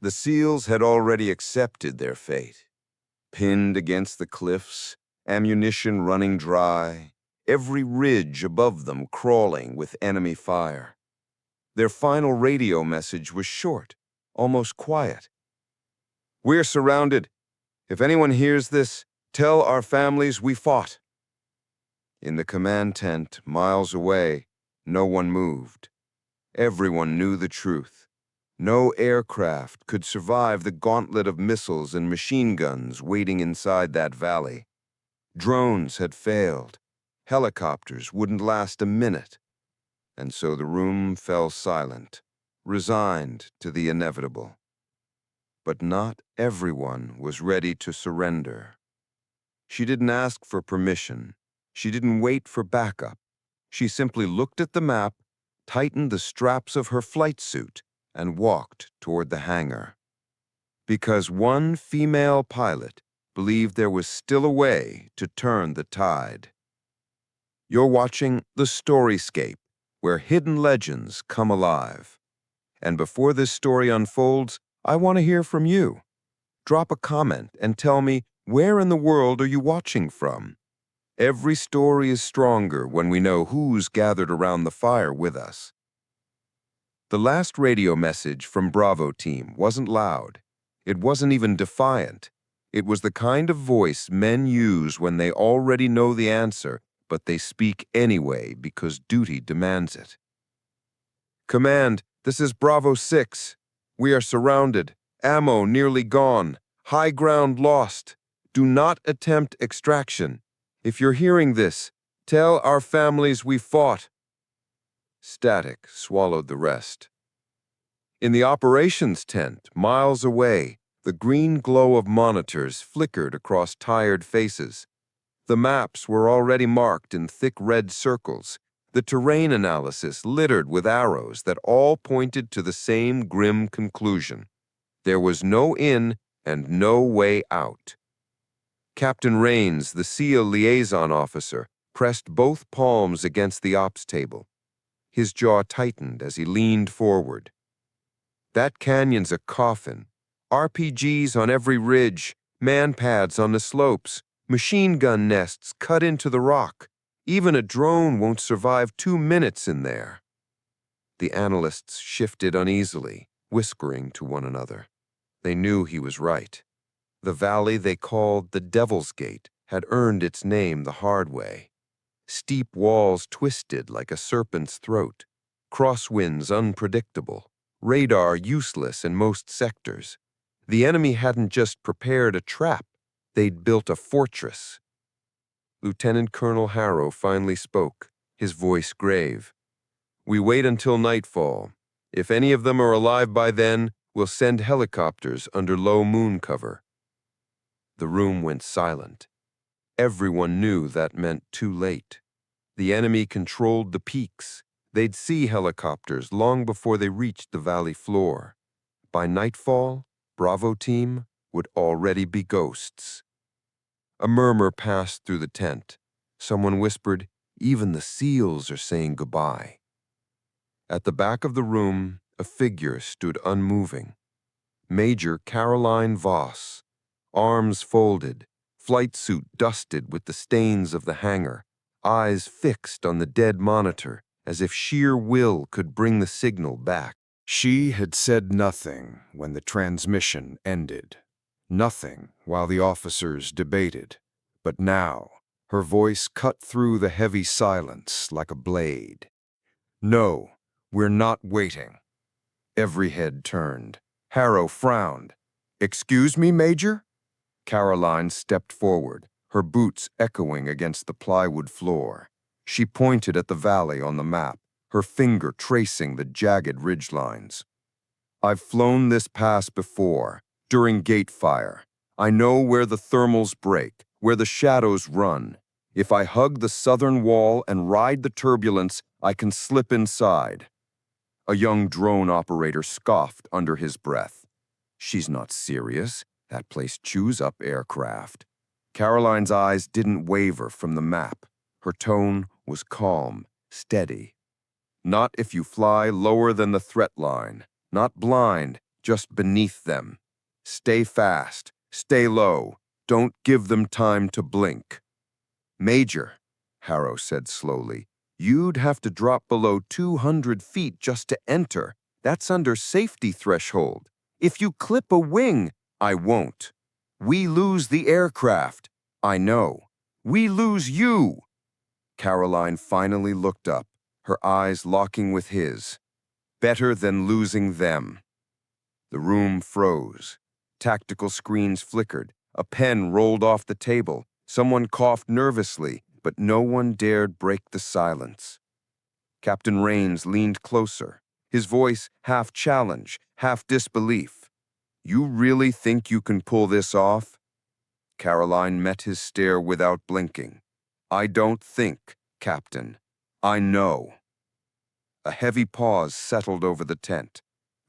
The SEALs had already accepted their fate. Pinned against the cliffs, ammunition running dry, every ridge above them crawling with enemy fire. Their final radio message was short, almost quiet. "We're surrounded. If anyone hears this, tell our families we fought." In the command tent, miles away, no one moved. Everyone knew the truth. No aircraft could survive the gauntlet of missiles and machine guns waiting inside that valley. Drones had failed. Helicopters wouldn't last a minute. And so the room fell silent, resigned to the inevitable. But not everyone was ready to surrender. She didn't ask for permission. She didn't wait for backup. She simply looked at the map, tightened the straps of her flight suit, and walked toward the hangar. Because one female pilot believed there was still a way to turn the tide. You're watching The Storyscape, where hidden legends come alive. And before this story unfolds, I want to hear from you. Drop a comment and tell me, where in the world are you watching from? Every story is stronger when we know who's gathered around the fire with us. The last radio message from Bravo Team wasn't loud. It wasn't even defiant. It was the kind of voice men use when they already know the answer, but they speak anyway because duty demands it. "Command, this is Bravo 6. We are surrounded. Ammo nearly gone. High ground lost. Do not attempt extraction. If you're hearing this, tell our families we fought." Static swallowed the rest. In the operations tent, miles away, the green glow of monitors flickered across tired faces. The maps were already marked in thick red circles, the terrain analysis littered with arrows that all pointed to the same grim conclusion. There was no in and no way out. Captain Rains, the SEAL liaison officer, pressed both palms against the ops table. His jaw tightened as he leaned forward. "That canyon's a coffin. RPGs on every ridge, man pads on the slopes, machine gun nests cut into the rock. Even a drone won't survive 2 minutes in there." The analysts shifted uneasily, whispering to one another. They knew he was right. The valley they called the Devil's Gate had earned its name the hard way. Steep walls twisted like a serpent's throat, crosswinds unpredictable, radar useless in most sectors. The enemy hadn't just prepared a trap, they'd built a fortress. Lieutenant Colonel Harrow finally spoke, his voice grave. "We wait until nightfall. If any of them are alive by then, we'll send helicopters under low moon cover." The room went silent. Everyone knew that meant too late. The enemy controlled the peaks. They'd see helicopters long before they reached the valley floor. By nightfall, Bravo Team would already be ghosts. A murmur passed through the tent. Someone whispered, "Even the SEALs are saying goodbye." At the back of the room, a figure stood unmoving. Major Caroline Voss, arms folded, flight suit dusted with the stains of the hangar, eyes fixed on the dead monitor as if sheer will could bring the signal back. She had said nothing when the transmission ended, nothing while the officers debated, but now her voice cut through the heavy silence like a blade. "No, we're not waiting." Every head turned. Harrow frowned. "Excuse me, Major?" Caroline stepped forward, her boots echoing against the plywood floor. She pointed at the valley on the map, her finger tracing the jagged ridgelines. "I've flown this pass before, during gate fire. I know where the thermals break, where the shadows run. If I hug the southern wall and ride the turbulence, I can slip inside." A young drone operator scoffed under his breath. "She's not serious. That place chews up aircraft." Caroline's eyes didn't waver from the map. Her tone was calm, steady. "Not if you fly lower than the threat line. Not blind, just beneath them. Stay fast, stay low, don't give them time to blink. Major, Harrow said slowly, you'd have to drop below 200 feet just to enter. That's under safety threshold. If you clip a wing, I won't. We lose the aircraft. I know. We lose you. Caroline finally looked up, her eyes locking with his. Better than losing them. The room froze. Tactical screens flickered. A pen rolled off the table. Someone coughed nervously, but no one dared break the silence. Captain Rains leaned closer, his voice half challenge, half disbelief. You really think you can pull this off? Caroline met his stare without blinking. I don't think, Captain. I know. A heavy pause settled over the tent.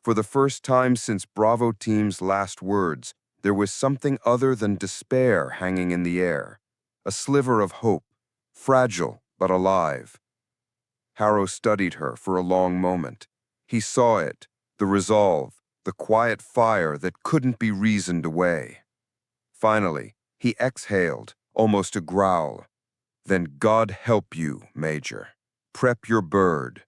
For the first time since Bravo Team's last words, there was something other than despair hanging in the air. A sliver of hope, fragile but alive. Harrow studied her for a long moment. He saw it, the resolve, the quiet fire that couldn't be reasoned away. Finally, he exhaled, almost a growl. Then God help you, Major. Prep your bird.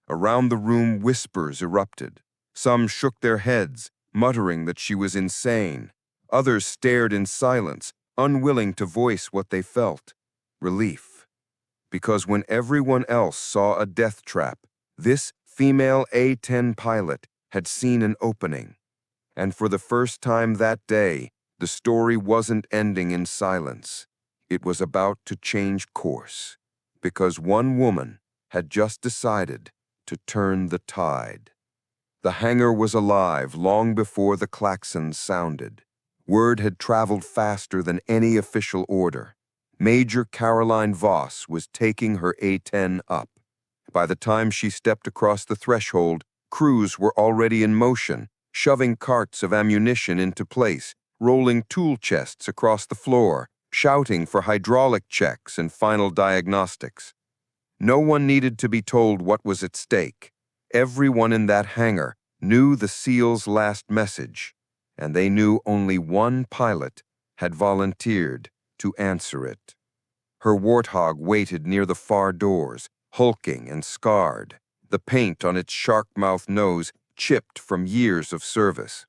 Around the room, whispers erupted. Some shook their heads, muttering that she was insane. Others stared in silence, unwilling to voice what they felt. Relief. Because when everyone else saw a death trap, this female A-10 pilot had seen an opening. And for the first time that day, the story wasn't ending in silence. It was about to change course, because one woman had just decided to turn the tide. The hangar was alive long before the klaxons sounded. Word had traveled faster than any official order. Major Caroline Voss was taking her A-10 up. By the time she stepped across the threshold, crews were already in motion, shoving carts of ammunition into place, rolling tool chests across the floor, shouting for hydraulic checks and final diagnostics. No one needed to be told what was at stake. Everyone in that hangar knew the SEAL's last message, and they knew only one pilot had volunteered to answer it. Her Warthog waited near the far doors, hulking and scarred, the paint on its shark-mouthed nose chipped from years of service.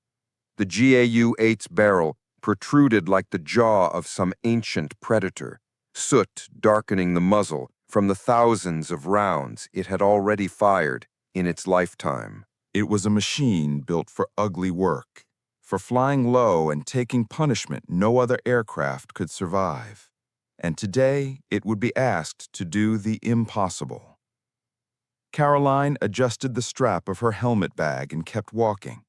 The GAU-8's barrel protruded like the jaw of some ancient predator, soot darkening the muzzle from the thousands of rounds it had already fired in its lifetime. It was a machine built for ugly work, for flying low and taking punishment no other aircraft could survive. And today, it would be asked to do the impossible. Caroline adjusted the strap of her helmet bag and kept walking.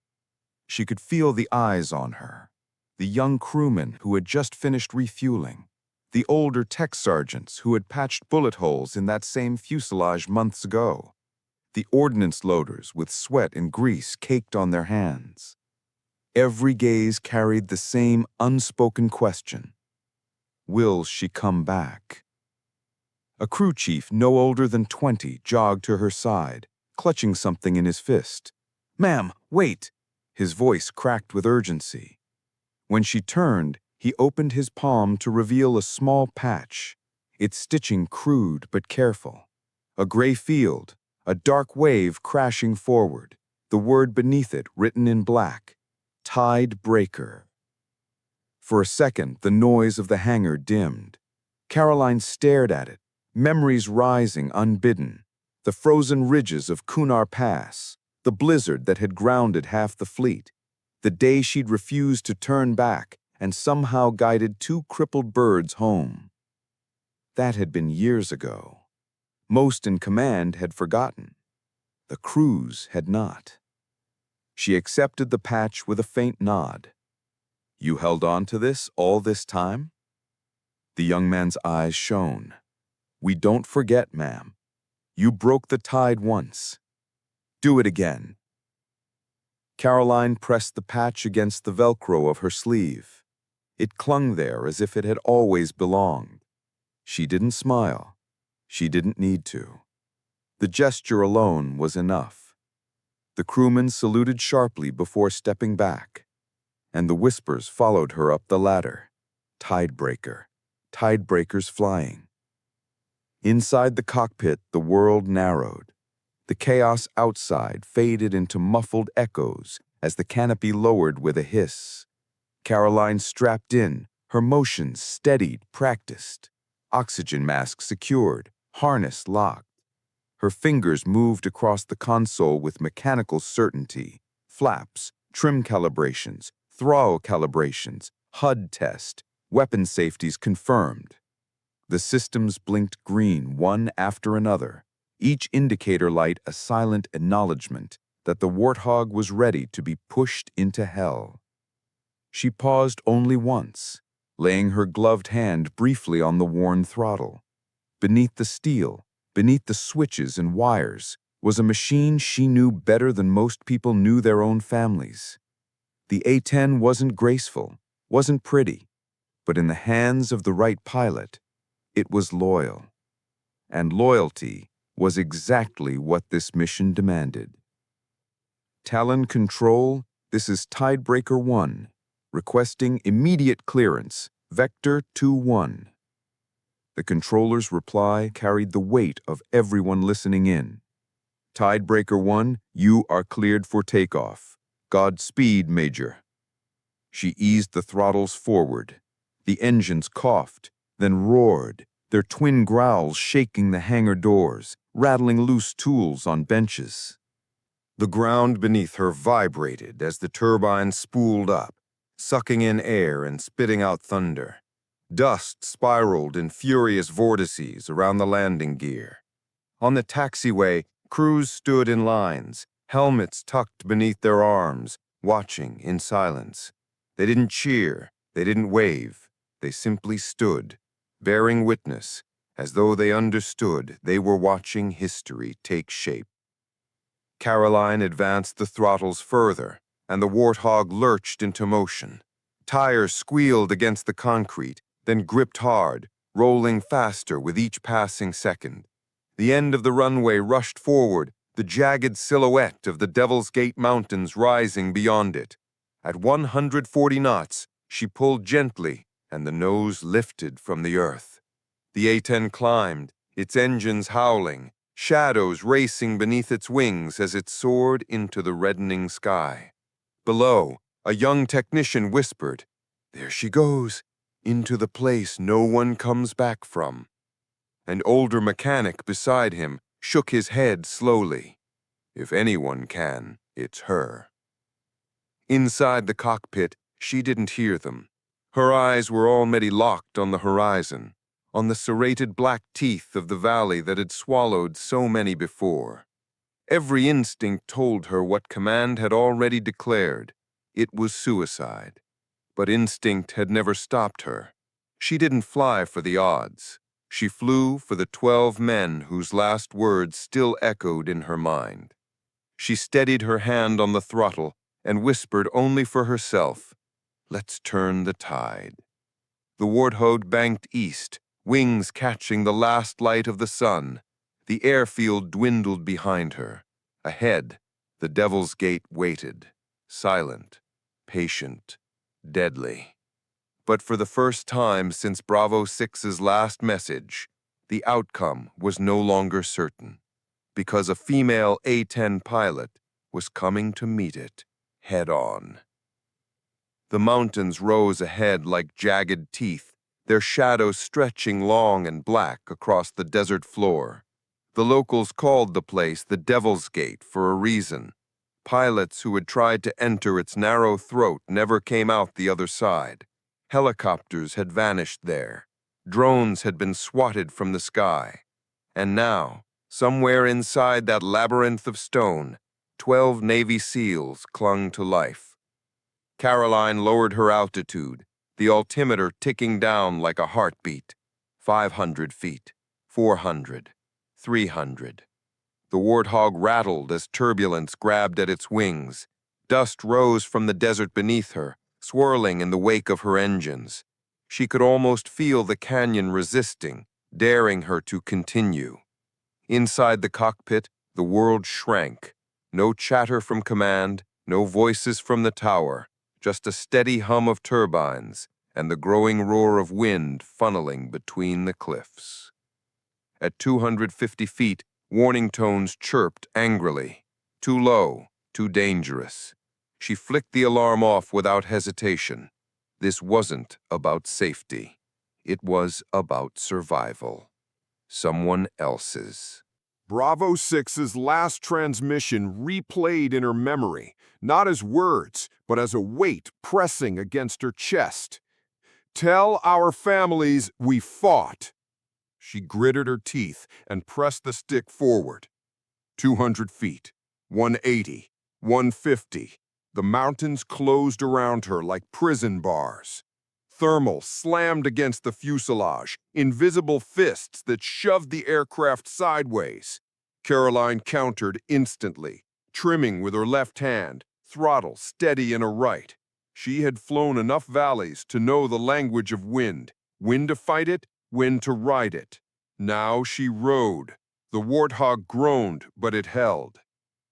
She could feel the eyes on her, the young crewmen who had just finished refueling, the older tech sergeants who had patched bullet holes in that same fuselage months ago, the ordnance loaders with sweat and grease caked on their hands. Every gaze carried the same unspoken question. Will she come back? A crew chief no older than 20 jogged to her side, clutching something in his fist. "Ma'am, wait!" His voice cracked with urgency. When she turned, he opened his palm to reveal a small patch, its stitching crude but careful. A gray field, a dark wave crashing forward, the word beneath it written in black, Tide Breaker. For a second, the noise of the hangar dimmed. Caroline stared at it, memories rising unbidden, the frozen ridges of Kunar Pass, the blizzard that had grounded half the fleet, the day she'd refused to turn back and somehow guided 2 crippled birds home. That had been years ago. Most in command had forgotten. The crews had not. She accepted the patch with a faint nod. "You held on to this all this time?" The young man's eyes shone. "We don't forget, ma'am. You broke the tide once. Do it again." Caroline pressed the patch against the Velcro of her sleeve. It clung there as if it had always belonged. She didn't smile. She didn't need to. The gesture alone was enough. The crewman saluted sharply before stepping back, and the whispers followed her up the ladder. Tidebreaker. Tidebreakers flying. Inside the cockpit, the world narrowed. The chaos outside faded into muffled echoes as the canopy lowered with a hiss. Caroline strapped in, her motions steadied, practiced. Oxygen mask secured, harness locked. Her fingers moved across the console with mechanical certainty. Flaps, trim calibrations, throttle calibrations, HUD test, weapon safeties confirmed. The systems blinked green one after another, each indicator light a silent acknowledgement that the Warthog was ready to be pushed into hell. She paused only once, laying her gloved hand briefly on the worn throttle. Beneath the steel, beneath the switches and wires, was a machine she knew better than most people knew their own families. The A-10 wasn't graceful, wasn't pretty, but in the hands of the right pilot, it was loyal. And loyalty was exactly what this mission demanded. Talon Control, this is Tidebreaker 1, requesting immediate clearance, Vector 2-1. The controller's reply carried the weight of everyone listening in. Tidebreaker 1, you are cleared for takeoff. Godspeed, Major. She eased the throttles forward. The engines coughed, then roared, their twin growls shaking the hangar doors, rattling loose tools on benches. The ground beneath her vibrated as the turbines spooled up, sucking in air and spitting out thunder. Dust spiraled in furious vortices around the landing gear. On the taxiway, crews stood in lines, helmets tucked beneath their arms, watching in silence. They didn't cheer, they didn't wave, they simply stood, bearing witness, as though they understood they were watching history take shape. Caroline advanced the throttles further, and the Warthog lurched into motion. Tires squealed against the concrete, then gripped hard, rolling faster with each passing second. The end of the runway rushed forward, the jagged silhouette of the Devil's Gate Mountains rising beyond it. At 140 knots, she pulled gently, and the nose lifted from the earth. The A-10 climbed, its engines howling, shadows racing beneath its wings as it soared into the reddening sky. Below, a young technician whispered, "There she goes, into the place no one comes back from." An older mechanic beside him shook his head slowly. If anyone can, it's her. Inside the cockpit, she didn't hear them. Her eyes were already locked on the horizon, on the serrated black teeth of the valley that had swallowed so many before. Every instinct told her what command had already declared. It was suicide. But instinct had never stopped her. She didn't fly for the odds. She flew for the 12 men whose last words still echoed in her mind. She steadied her hand on the throttle and whispered only for herself, "Let's turn the tide." The Warthog banked east, wings catching the last light of the sun. The airfield dwindled behind her. Ahead, the Devil's Gate waited, silent, patient, deadly. But for the first time since Bravo 6's last message, the outcome was no longer certain, because a female A-10 pilot was coming to meet it head-on. The mountains rose ahead like jagged teeth, their shadows stretching long and black across the desert floor. The locals called the place the Devil's Gate for a reason. Pilots who had tried to enter its narrow throat never came out the other side. Helicopters had vanished there. Drones had been swatted from the sky. And now, somewhere inside that labyrinth of stone, 12 Navy SEALs clung to life. Caroline lowered her altitude, the altimeter ticking down like a heartbeat. 500 feet, 400, 300. The Warthog rattled as turbulence grabbed at its wings. Dust rose from the desert beneath her, swirling in the wake of her engines. She could almost feel the canyon resisting, daring her to continue. Inside the cockpit, the world shrank. No chatter from command, no voices from the tower, just a steady hum of turbines and the growing roar of wind funneling between the cliffs. At 250 feet, warning tones chirped angrily. Too low, too dangerous. She flicked the alarm off without hesitation. This wasn't about safety. It was about survival. Someone else's. Bravo 6's last transmission replayed in her memory, not as words, but as a weight pressing against her chest. "Tell our families we fought." She gritted her teeth and pressed the stick forward. 200 feet, 180, 150. The mountains closed around her like prison bars. Thermal slammed against the fuselage, invisible fists that shoved the aircraft sideways. Caroline countered instantly, trimming with her left hand, throttle steady in her right. She had flown enough valleys to know the language of wind, when to fight it, when to ride it. Now she rode. The Warthog groaned, but it held.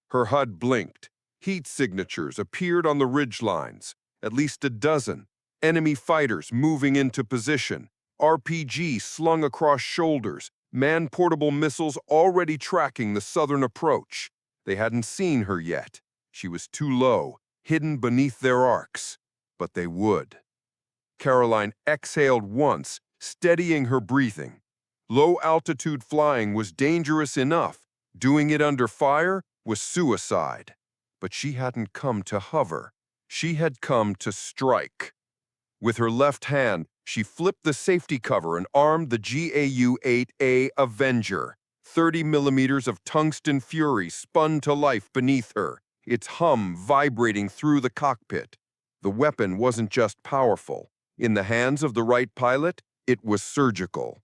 Her HUD blinked. Heat signatures appeared on the ridgelines, at least a dozen. Enemy fighters moving into position, RPG slung across shoulders, man-portable missiles already tracking the southern approach. They hadn't seen her yet. She was too low, hidden beneath their arcs. But they would. Caroline exhaled once, steadying her breathing. Low-altitude flying was dangerous enough. Doing it under fire was suicide. But she hadn't come to hover. She had come to strike. With her left hand, she flipped the safety cover and armed the GAU-8A Avenger. 30 millimeters of tungsten fury spun to life beneath her, its hum vibrating through the cockpit. The weapon wasn't just powerful. In the hands of the right pilot, it was surgical.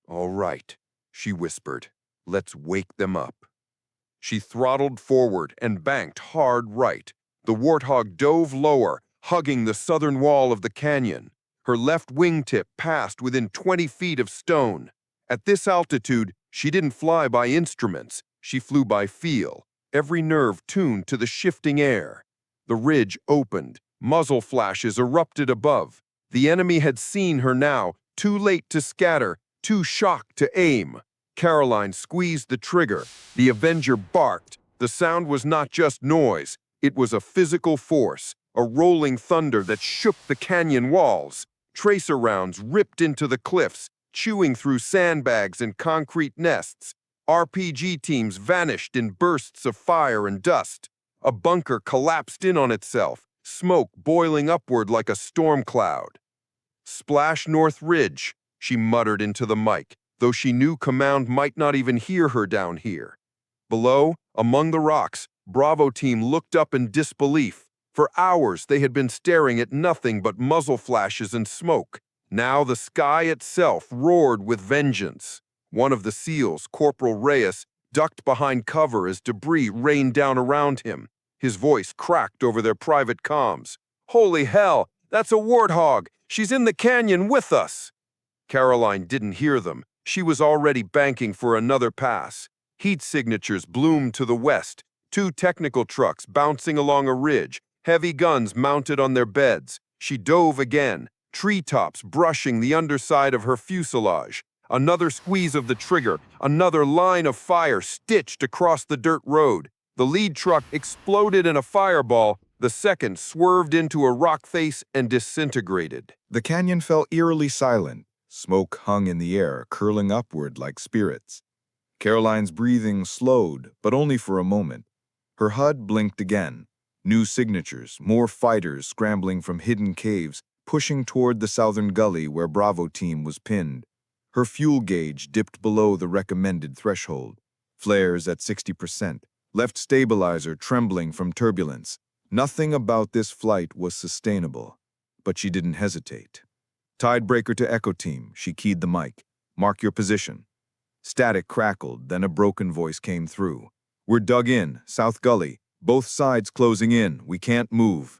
"All right," she whispered. "Let's wake them up." She throttled forward and banked hard right. The Warthog dove lower, hugging the southern wall of the canyon. Her left wingtip passed within 20 feet of stone. At this altitude, she didn't fly by instruments. She flew by feel, every nerve tuned to the shifting air. The ridge opened. Muzzle flashes erupted above. The enemy had seen her now, too late to scatter, too shocked to aim. Caroline squeezed the trigger. The Avenger barked. The sound was not just noise. It was a physical force, a rolling thunder that shook the canyon walls. Tracer rounds ripped into the cliffs, chewing through sandbags and concrete nests. RPG teams vanished in bursts of fire and dust. A bunker collapsed in on itself, smoke boiling upward like a storm cloud. "Splash North Ridge," she muttered into the mic, though she knew command might not even hear her down here. Below, among the rocks, Bravo team looked up in disbelief. For hours, they had been staring at nothing but muzzle flashes and smoke. Now the sky itself roared with vengeance. One of the SEALs, Corporal Reyes, ducked behind cover as debris rained down around him. His voice cracked over their private comms. "Holy hell, that's a Warthog! She's in the canyon with us!" Caroline didn't hear them. She was already banking for another pass. Heat signatures bloomed to the west, 2 technical trucks bouncing along a ridge, heavy guns mounted on their beds. She dove again, treetops brushing the underside of her fuselage. Another squeeze of the trigger, another line of fire stitched across the dirt road. The lead truck exploded in a fireball. The second swerved into a rock face and disintegrated. The canyon fell eerily silent. Smoke hung in the air, curling upward like spirits. Caroline's breathing slowed, but only for a moment. Her HUD blinked again. New signatures, more fighters scrambling from hidden caves, pushing toward the southern gully where Bravo team was pinned. Her fuel gauge dipped below the recommended threshold. Flares at 60%. Left stabilizer trembling from turbulence. Nothing about this flight was sustainable. But she didn't hesitate. Tidebreaker to Echo Team, she keyed the mic. "Mark your position." Static crackled, then a broken voice came through. "We're dug in, South Gully. Both sides closing in. We can't move."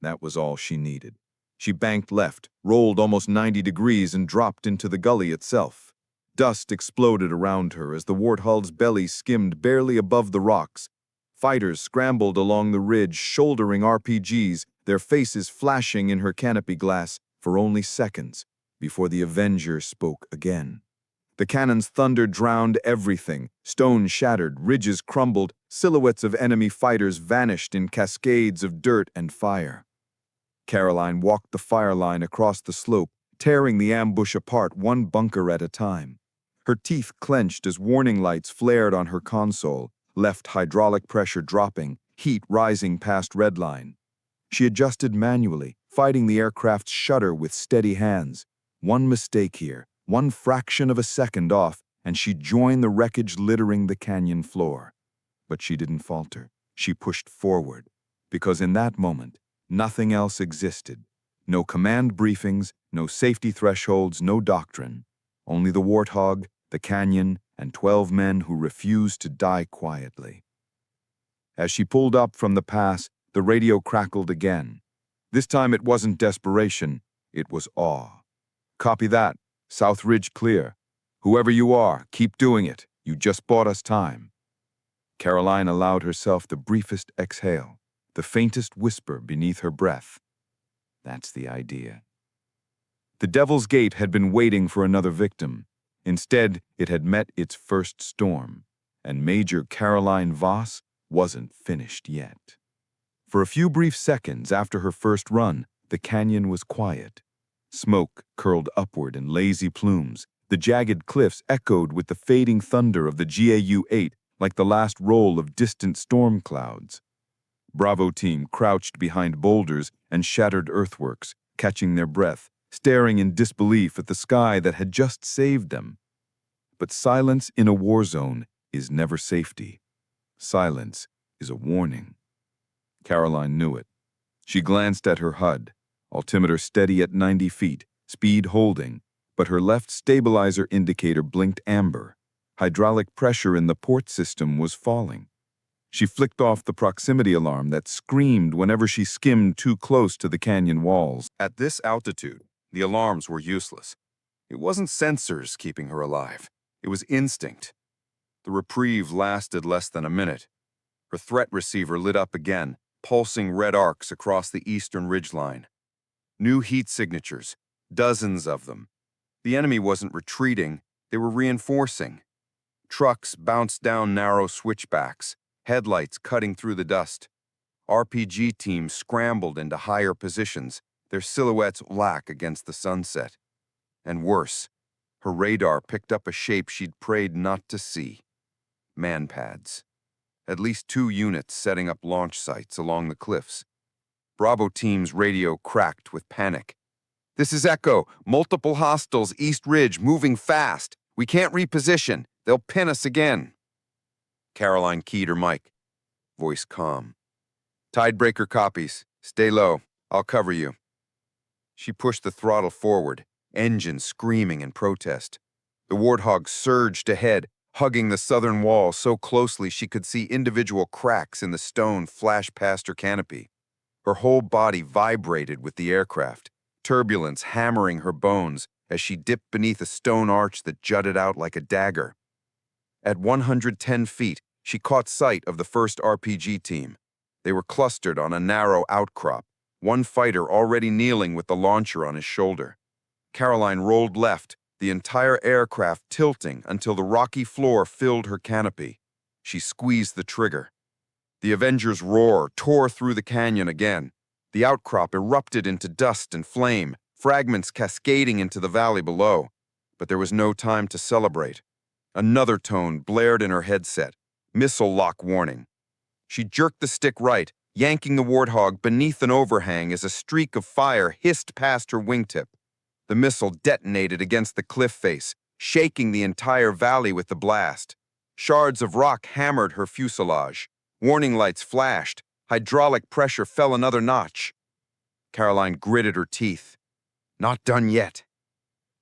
That was all she needed. She banked left, rolled almost 90 degrees, and dropped into the gully itself. Dust exploded around her as the Warthog's belly skimmed barely above the rocks. Fighters scrambled along the ridge, shouldering RPGs, their faces flashing in her canopy glass for only seconds before the Avenger spoke again. The cannon's thunder drowned everything. Stones shattered, ridges crumbled, silhouettes of enemy fighters vanished in cascades of dirt and fire. Caroline walked the fire line across the slope, tearing the ambush apart one bunker at a time. Her teeth clenched as warning lights flared on her console, left hydraulic pressure dropping, heat rising past red line. She adjusted manually, fighting the aircraft's shudder with steady hands. One mistake here, one fraction of a second off, and she'd join the wreckage littering the canyon floor. But she didn't falter. She pushed forward, because in that moment, nothing else existed. No command briefings, no safety thresholds, no doctrine. Only the Warthog, the canyon, and 12 men who refused to die quietly. As she pulled up from the pass, the radio crackled again. This time it wasn't desperation, it was awe. Copy that. South Ridge clear. Whoever you are, keep doing it. You just bought us time. Caroline allowed herself the briefest exhale, the faintest whisper beneath her breath. That's the idea. The Devil's Gate had been waiting for another victim. Instead, it had met its first storm, and Major Caroline Voss wasn't finished yet. For a few brief seconds after her first run, the canyon was quiet. Smoke curled upward in lazy plumes. The jagged cliffs echoed with the fading thunder of the GAU-8 like the last roll of distant storm clouds. Bravo team crouched behind boulders and shattered earthworks, catching their breath, staring in disbelief at the sky that had just saved them. But silence in a war zone is never safety. Silence is a warning. Caroline knew it. She glanced at her HUD, altimeter steady at 90 feet, speed holding, but her left stabilizer indicator blinked amber. Hydraulic pressure in the port system was falling. She flicked off the proximity alarm that screamed whenever she skimmed too close to the canyon walls. At this altitude, the alarms were useless. It wasn't sensors keeping her alive. It was instinct. The reprieve lasted less than a minute. Her threat receiver lit up again, pulsing red arcs across the eastern ridgeline. New heat signatures, dozens of them. The enemy wasn't retreating, they were reinforcing. Trucks bounced down narrow switchbacks, headlights cutting through the dust. RPG teams scrambled into higher positions, their silhouettes black against the sunset. And worse, her radar picked up a shape she'd prayed not to see. Manpads. At least 2 units setting up launch sites along the cliffs. Bravo team's radio cracked with panic. "This is Echo. Multiple hostiles East Ridge, moving fast. We can't reposition. They'll pin us again." Caroline keyed her mic. Voice calm. "Tidebreaker copies. Stay low. I'll cover you." She pushed the throttle forward, engine screaming in protest. The Warthog surged ahead, hugging the southern wall so closely she could see individual cracks in the stone flash past her canopy. Her whole body vibrated with the aircraft, turbulence hammering her bones as she dipped beneath a stone arch that jutted out like a dagger. At 110 feet, she caught sight of the first RPG team. They were clustered on a narrow outcrop, one fighter already kneeling with the launcher on his shoulder. Caroline rolled left, the entire aircraft tilting until the rocky floor filled her canopy. She squeezed the trigger. The Avenger's roar tore through the canyon again. The outcrop erupted into dust and flame, fragments cascading into the valley below. But there was no time to celebrate. Another tone blared in her headset, missile lock warning. She jerked the stick right, yanking the Warthog beneath an overhang as a streak of fire hissed past her wingtip. The missile detonated against the cliff face, shaking the entire valley with the blast. Shards of rock hammered her fuselage. Warning lights flashed. Hydraulic pressure fell another notch. Caroline gritted her teeth. Not done yet.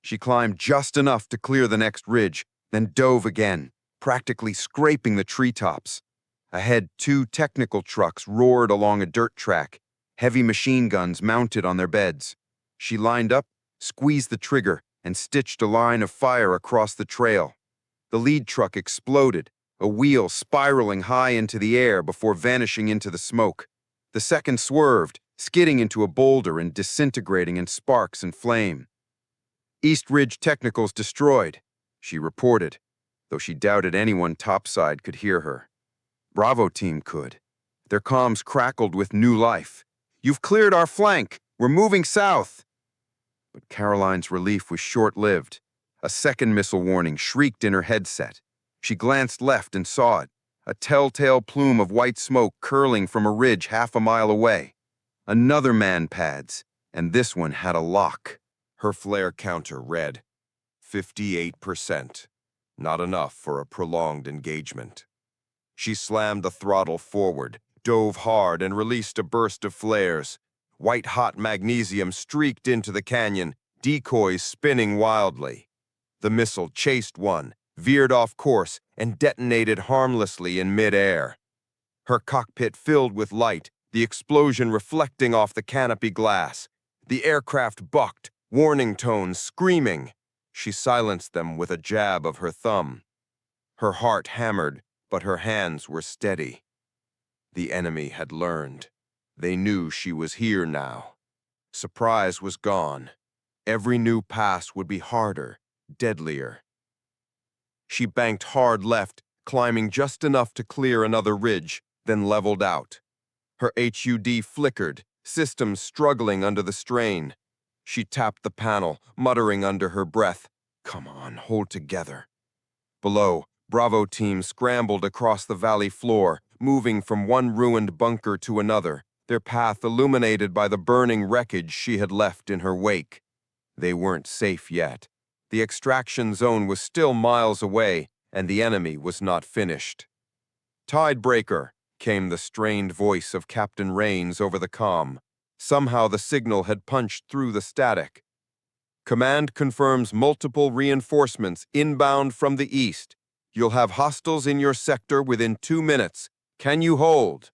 She climbed just enough to clear the next ridge, then dove again, practically scraping the treetops. Ahead, 2 technical trucks roared along a dirt track, heavy machine guns mounted on their beds. She lined up, squeezed the trigger, and stitched a line of fire across the trail. The lead truck exploded, a wheel spiraling high into the air before vanishing into the smoke. The second swerved, skidding into a boulder and disintegrating in sparks and flame. "East Ridge Technicals destroyed," she reported, though she doubted anyone topside could hear her. Bravo team could. Their comms crackled with new life. "You've cleared our flank. We're moving south." But Caroline's relief was short-lived. A second missile warning shrieked in her headset. She glanced left and saw it, a telltale plume of white smoke curling from a ridge half a mile away. Another man-pads, and this one had a lock. Her flare counter read 58%. Not enough for a prolonged engagement. She slammed the throttle forward, dove hard, and released a burst of flares. White-hot magnesium streaked into the canyon, decoys spinning wildly. The missile chased one, veered off course, and detonated harmlessly in mid-air. Her cockpit filled with light, the explosion reflecting off the canopy glass. The aircraft bucked, warning tones screaming. She silenced them with a jab of her thumb. Her heart hammered, but her hands were steady. The enemy had learned. They knew she was here now. Surprise was gone. Every new pass would be harder, deadlier. She banked hard left, climbing just enough to clear another ridge, then leveled out. Her HUD flickered, systems struggling under the strain. She tapped the panel, muttering under her breath, "Come on, hold together." Below, Bravo team scrambled across the valley floor, moving from one ruined bunker to another, their path illuminated by the burning wreckage she had left in her wake. They weren't safe yet. The extraction zone was still miles away, and the enemy was not finished. "Tidebreaker," came the strained voice of Captain Rains over the comm. Somehow the signal had punched through the static. "Command confirms multiple reinforcements inbound from the east. You'll have hostiles in your sector within 2 minutes. Can you hold?"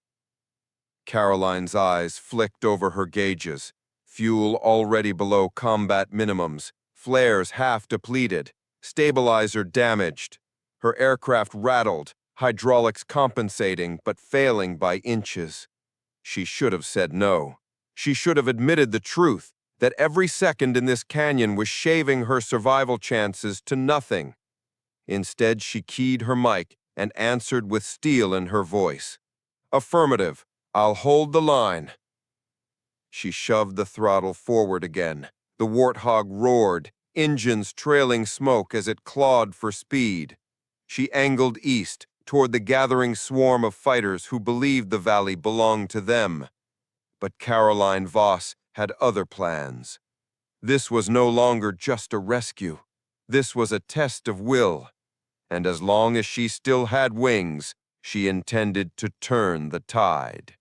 Caroline's eyes flicked over her gauges. Fuel already below combat minimums, flares half depleted, stabilizer damaged. Her aircraft rattled, hydraulics compensating but failing by inches. She should have said no. She should have admitted the truth, that every second in this canyon was shaving her survival chances to nothing. Instead, she keyed her mic and answered with steel in her voice. "Affirmative. I'll hold the line." She shoved the throttle forward again. The Warthog roared, engines trailing smoke as it clawed for speed. She angled east, toward the gathering swarm of fighters who believed the valley belonged to them. But Caroline Voss had other plans. This was no longer just a rescue. This was a test of will. And as long as she still had wings, she intended to turn the tide.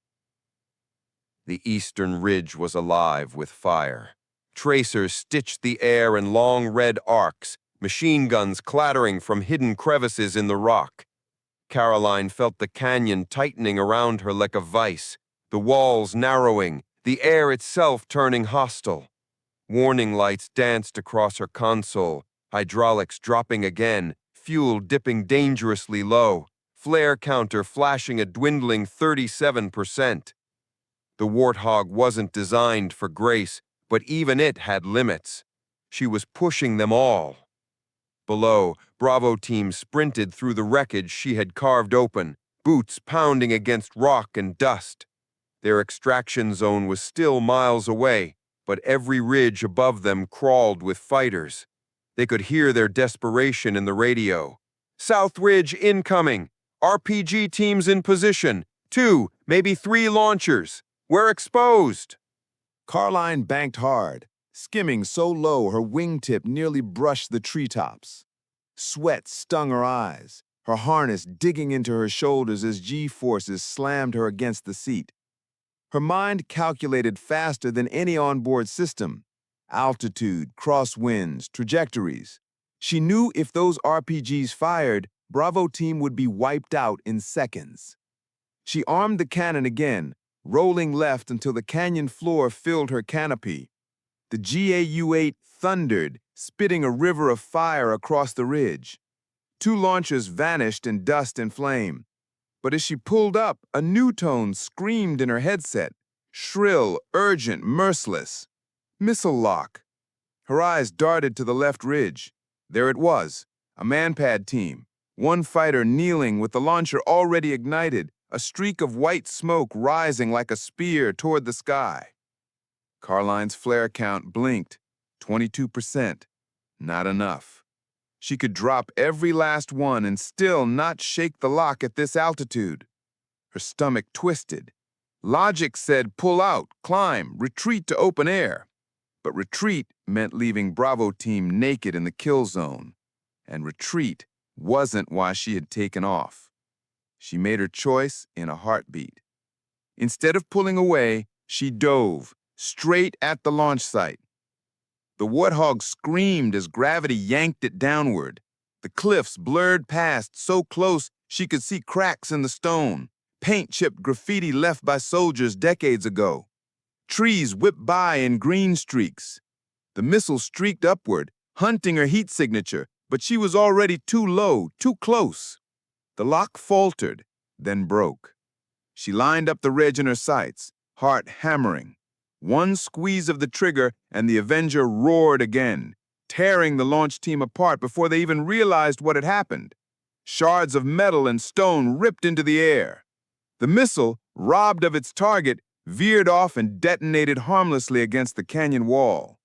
The eastern ridge was alive with fire. Tracers stitched the air in long red arcs, machine guns clattering from hidden crevices in the rock. Caroline felt the canyon tightening around her like a vice, the walls narrowing, the air itself turning hostile. Warning lights danced across her console, hydraulics dropping again, fuel dipping dangerously low, flare counter flashing a dwindling 37%. The Warthog wasn't designed for grace, but even it had limits. She was pushing them all. Below, Bravo team sprinted through the wreckage she had carved open, boots pounding against rock and dust. Their extraction zone was still miles away, but every ridge above them crawled with fighters. They could hear their desperation in the radio. "South Ridge incoming! RPG teams in position! 2, maybe 3 launchers! We're exposed!" Caroline banked hard, skimming so low her wingtip nearly brushed the treetops. Sweat stung her eyes, her harness digging into her shoulders as G-forces slammed her against the seat. Her mind calculated faster than any onboard system. Altitude, crosswinds, trajectories. She knew if those RPGs fired, Bravo team would be wiped out in seconds. She armed the cannon again, rolling left until the canyon floor filled her canopy. The GAU-8 thundered, spitting a river of fire across the ridge. 2 launches vanished in dust and flame. But as she pulled up, a new tone screamed in her headset. Shrill, urgent, merciless. Missile lock. Her eyes darted to the left ridge. There it was, a manpad team. 1 fighter kneeling with the launcher already ignited, a streak of white smoke rising like a spear toward the sky. Caroline's flare count blinked. 22%. Not enough. She could drop every last one and still not shake the lock at this altitude. Her stomach twisted. Logic said pull out, climb, retreat to open air. But retreat meant leaving Bravo team naked in the kill zone. And retreat wasn't why she had taken off. She made her choice in a heartbeat. Instead of pulling away, she dove straight at the launch site. The Warthog screamed as gravity yanked it downward. The cliffs blurred past so close she could see cracks in the stone, paint-chipped graffiti left by soldiers decades ago. Trees whipped by in green streaks. The missile streaked upward, hunting her heat signature, but she was already too low, too close. The lock faltered, then broke. She lined up the ridge in her sights, heart hammering. 1 squeeze of the trigger, and the Avenger roared again, tearing the launch team apart before they even realized what had happened. Shards of metal and stone ripped into the air. The missile, robbed of its target, veered off and detonated harmlessly against the canyon wall.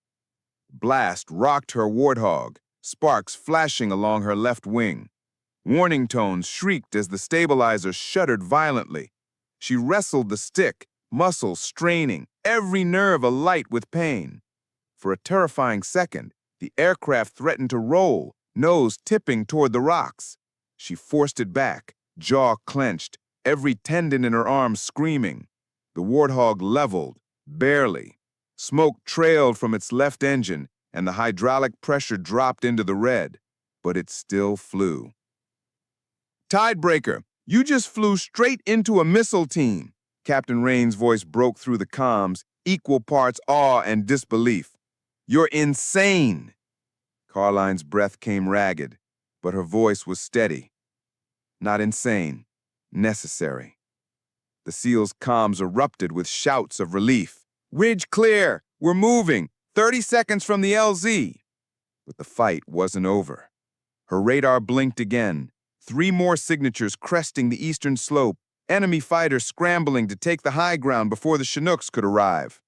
Blast rocked her Warthog, sparks flashing along her left wing. Warning tones shrieked as the stabilizer shuddered violently. She wrestled the stick, muscles straining, every nerve alight with pain. For a terrifying second, the aircraft threatened to roll, nose tipping toward the rocks. She forced it back, jaw clenched, every tendon in her arm screaming. The Warthog leveled, barely. Smoke trailed from its left engine, and the hydraulic pressure dropped into the red, but it still flew. Tidebreaker, you just flew straight into a missile team. Captain Rain's voice broke through the comms, equal parts awe and disbelief. You're insane. Caroline's breath came ragged, but her voice was steady. Not insane, necessary. The SEAL's comms erupted with shouts of relief. Ridge clear, we're moving, 30 seconds from the LZ. But the fight wasn't over. Her radar blinked again, 3 more signatures cresting the eastern slope, enemy fighters scrambling to take the high ground before the Chinooks could arrive.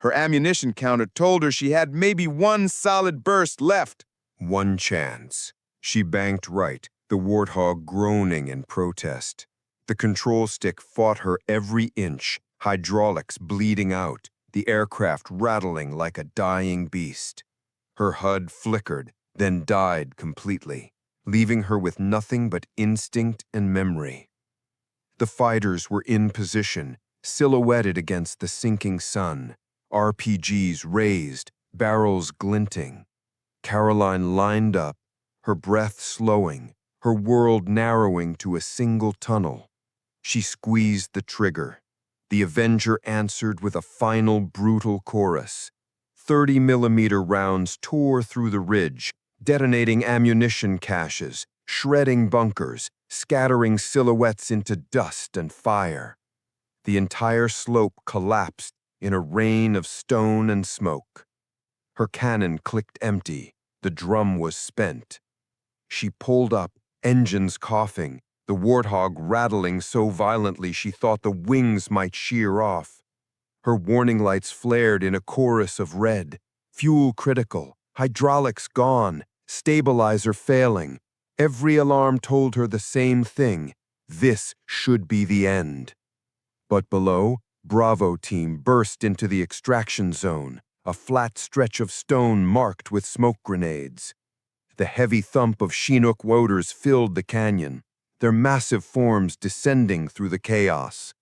Her ammunition counter told her she had maybe 1 solid burst left. 1 chance. She banked right, the Warthog groaning in protest. The control stick fought her every inch, hydraulics bleeding out, the aircraft rattling like a dying beast. Her HUD flickered, then died completely, leaving her with nothing but instinct and memory. The fighters were in position, silhouetted against the sinking sun, RPGs raised, barrels glinting. Caroline lined up, her breath slowing, her world narrowing to a single tunnel. She squeezed the trigger. The Avenger answered with a final brutal chorus. 30mm rounds tore through the ridge, detonating ammunition caches, shredding bunkers, scattering silhouettes into dust and fire. The entire slope collapsed in a rain of stone and smoke. Her cannon clicked empty. The drum was spent. She pulled up, engines coughing, the Warthog rattling so violently she thought the wings might shear off. Her warning lights flared in a chorus of red. Fuel critical, hydraulics gone, stabilizer failing. Every alarm told her the same thing. This should be the end. But below, Bravo team burst into the extraction zone, a flat stretch of stone marked with smoke grenades. The heavy thump of Chinook motors filled the canyon, their massive forms descending through the chaos.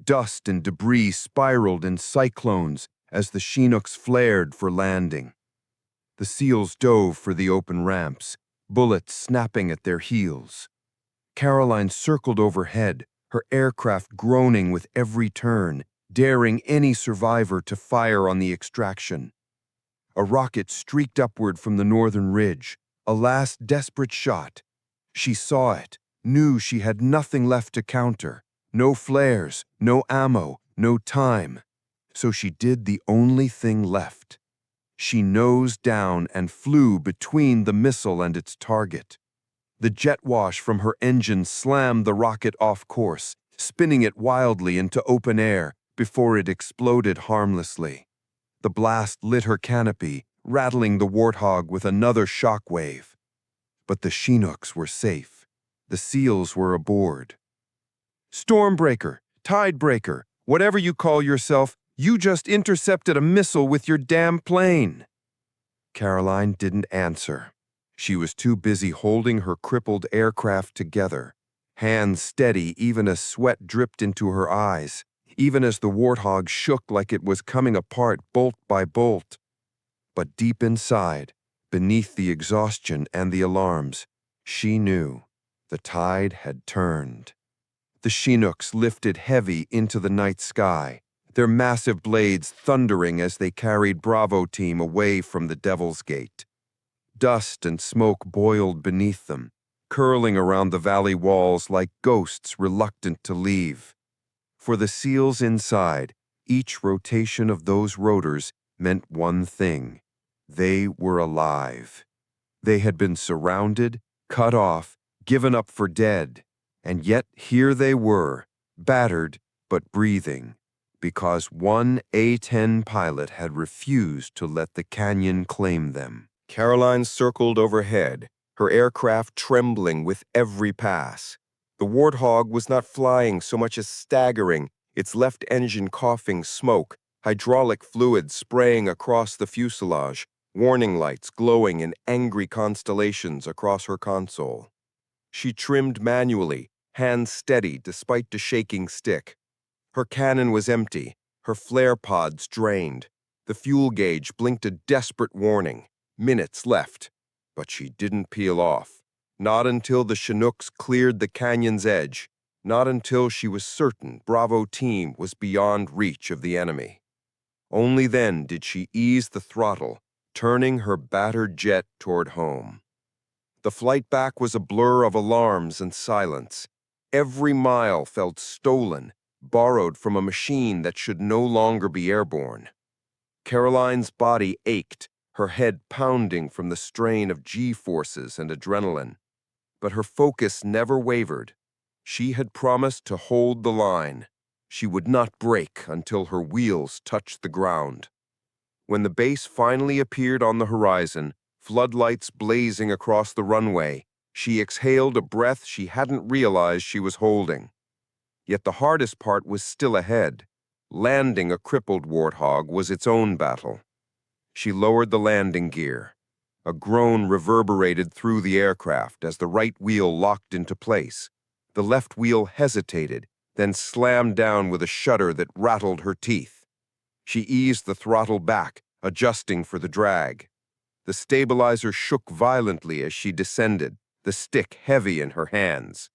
Dust and debris spiraled in cyclones as the Chinooks flared for landing. The SEALs dove for the open ramps, bullets snapping at their heels. Caroline circled overhead, her aircraft groaning with every turn, daring any survivor to fire on the extraction. A rocket streaked upward from the northern ridge, a last desperate shot. She saw it, knew she had nothing left to counter. No flares, no ammo, no time. So she did the only thing left. She nosed down and flew between the missile and its target. The jet wash from her engine slammed the rocket off course, spinning it wildly into open air before it exploded harmlessly. The blast lit her canopy, rattling the Warthog with another shock wave. But the Chinooks were safe. The SEALs were aboard. Stormbreaker, Tidebreaker, whatever you call yourself, you just intercepted a missile with your damn plane. Caroline didn't answer. She was too busy holding her crippled aircraft together, hands steady even as sweat dripped into her eyes, even as the Warthog shook like it was coming apart bolt by bolt. But deep inside, beneath the exhaustion and the alarms, she knew the tide had turned. The Chinooks lifted heavy into the night sky, their massive blades thundering as they carried Bravo Team away from the Devil's Gate. Dust and smoke boiled beneath them, curling around the valley walls like ghosts reluctant to leave. For the SEALs inside, each rotation of those rotors meant one thing. They were alive. They had been surrounded, cut off, given up for dead. And yet here they were, battered but breathing, because one A-10 pilot had refused to let the canyon claim them. Caroline circled overhead, her aircraft trembling with every pass. The Warthog was not flying so much as staggering, its left engine coughing smoke, hydraulic fluid spraying across the fuselage, warning lights glowing in angry constellations across her console. She trimmed manually, hands steady despite the shaking stick. Her cannon was empty, her flare pods drained. The fuel gauge blinked a desperate warning. Minutes left. But she didn't peel off. Not until the Chinooks cleared the canyon's edge. Not until she was certain Bravo Team was beyond reach of the enemy. Only then did she ease the throttle, turning her battered jet toward home. The flight back was a blur of alarms and silence. Every mile felt stolen, borrowed from a machine that should no longer be airborne. Caroline's body ached, her head pounding from the strain of G-forces and adrenaline. But her focus never wavered. She had promised to hold the line. She would not break until her wheels touched the ground. When the base finally appeared on the horizon, floodlights blazing across the runway, she exhaled a breath she hadn't realized she was holding. Yet the hardest part was still ahead. Landing a crippled Warthog was its own battle. She lowered the landing gear. A groan reverberated through the aircraft as the right wheel locked into place. The left wheel hesitated, then slammed down with a shudder that rattled her teeth. She eased the throttle back, adjusting for the drag. The stabilizer shook violently as she descended, the stick heavy in her hands.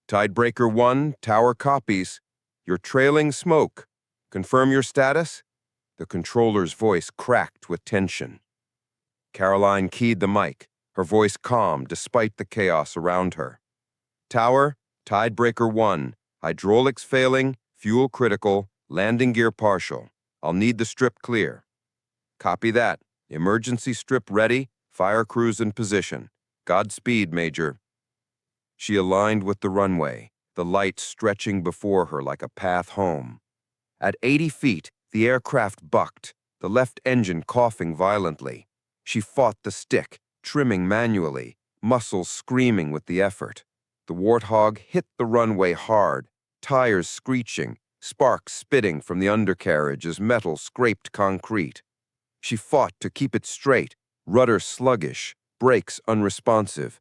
Tidebreaker 1, tower copies. You're trailing smoke. Confirm your status? The controller's voice cracked with tension. Caroline keyed the mic, her voice calm despite the chaos around her. Tower, Tidebreaker 1, hydraulics failing, fuel critical, landing gear partial. I'll need the strip clear. Copy that. Emergency strip ready, fire crews in position. Godspeed, Major. She aligned with the runway, the light stretching before her like a path home. At 80 feet, the aircraft bucked, the left engine coughing violently. She fought the stick, trimming manually, muscles screaming with the effort. The Warthog hit the runway hard, tires screeching, sparks spitting from the undercarriage as metal scraped concrete. She fought to keep it straight, rudder sluggish, brakes unresponsive.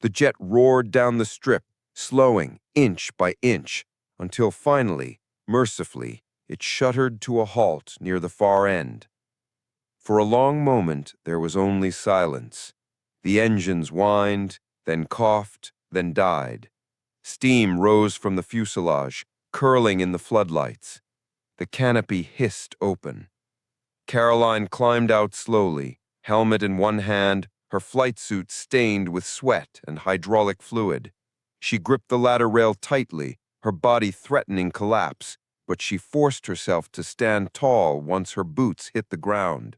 The jet roared down the strip, slowing inch by inch, until finally, mercifully, it shuddered to a halt near the far end. For a long moment, there was only silence. The engines whined, then coughed, then died. Steam rose from the fuselage, curling in the floodlights. The canopy hissed open. Caroline climbed out slowly, helmet in one hand, her flight suit stained with sweat and hydraulic fluid. She gripped the ladder rail tightly, her body threatening collapse, but she forced herself to stand tall once her boots hit the ground.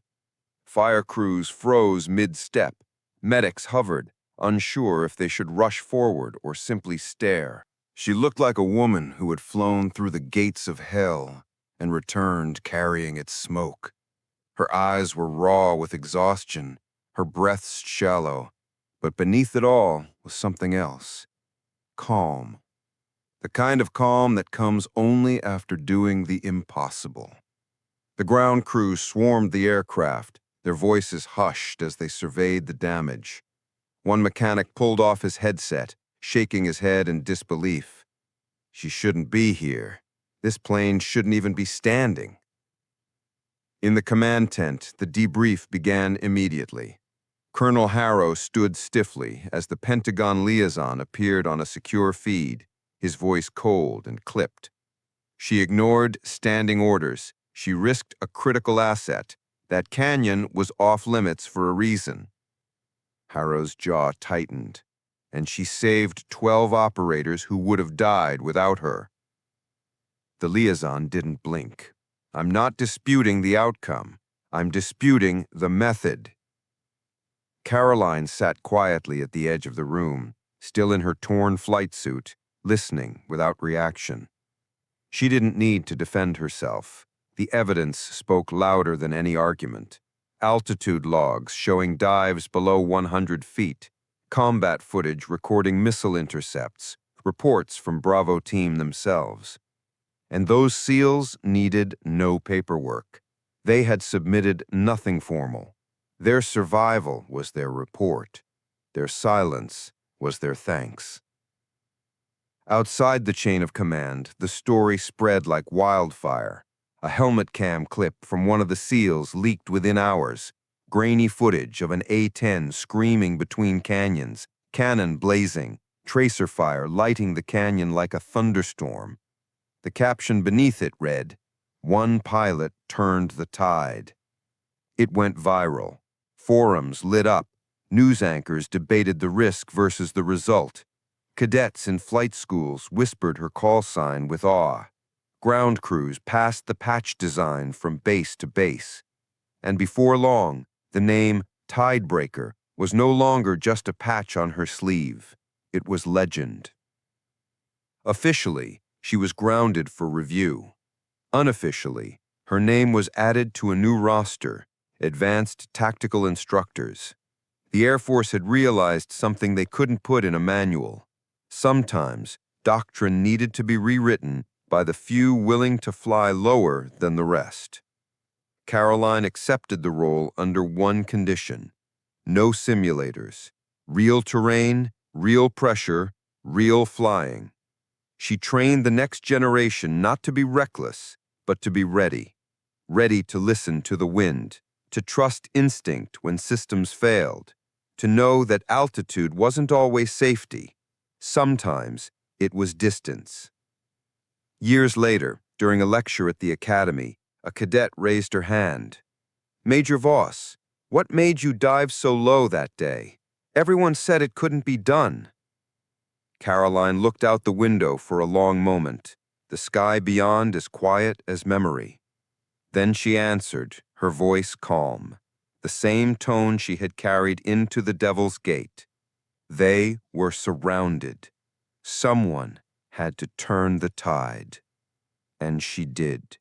Fire crews froze mid-step. Medics hovered, unsure if they should rush forward or simply stare. She looked like a woman who had flown through the gates of hell and returned carrying its smoke. Her eyes were raw with exhaustion, her breaths shallow, but beneath it all was something else. Calm. The kind of calm that comes only after doing the impossible. The ground crew swarmed the aircraft, their voices hushed as they surveyed the damage. One mechanic pulled off his headset, shaking his head in disbelief. She shouldn't be here. This plane shouldn't even be standing. In the command tent, the debrief began immediately. Colonel Harrow stood stiffly as the Pentagon liaison appeared on a secure feed, his voice cold and clipped. She ignored standing orders. She risked a critical asset. That canyon was off limits for a reason. Harrow's jaw tightened, and she saved 12 operators who would have died without her. The liaison didn't blink. I'm not disputing the outcome. I'm disputing the method. Caroline sat quietly at the edge of the room, still in her torn flight suit, listening without reaction. She didn't need to defend herself. The evidence spoke louder than any argument. Altitude logs showing dives below 100 feet, combat footage recording missile intercepts, reports from Bravo team themselves. And those SEALs needed no paperwork. They had submitted nothing formal. Their survival was their report. Their silence was their thanks. Outside the chain of command, the story spread like wildfire. A helmet cam clip from one of the SEALs leaked within hours. Grainy footage of an A-10 screaming between canyons, cannon blazing, tracer fire lighting the canyon like a thunderstorm. The caption beneath it read, "One pilot turned the tide." It went viral. Forums lit up. News anchors debated the risk versus the result. Cadets in flight schools whispered her call sign with awe. Ground crews passed the patch design from base to base. And before long, the name Tidebreaker was no longer just a patch on her sleeve. It was legend. Officially, she was grounded for review. Unofficially, her name was added to a new roster, Advanced Tactical Instructors. The Air Force had realized something they couldn't put in a manual. Sometimes, doctrine needed to be rewritten by the few willing to fly lower than the rest. Caroline accepted the role under one condition: no simulators, real terrain, real pressure, real flying. She trained the next generation not to be reckless, but to be ready. Ready to listen to the wind, to trust instinct when systems failed, to know that altitude wasn't always safety. Sometimes it was distance. Years later, during a lecture at the academy, a cadet raised her hand. "Major Voss, what made you dive so low that day? Everyone said it couldn't be done." Caroline looked out the window for a long moment, the sky beyond as quiet as memory. Then she answered, her voice calm, the same tone she had carried into the Devil's Gate. They were surrounded. Someone had to turn the tide. And she did.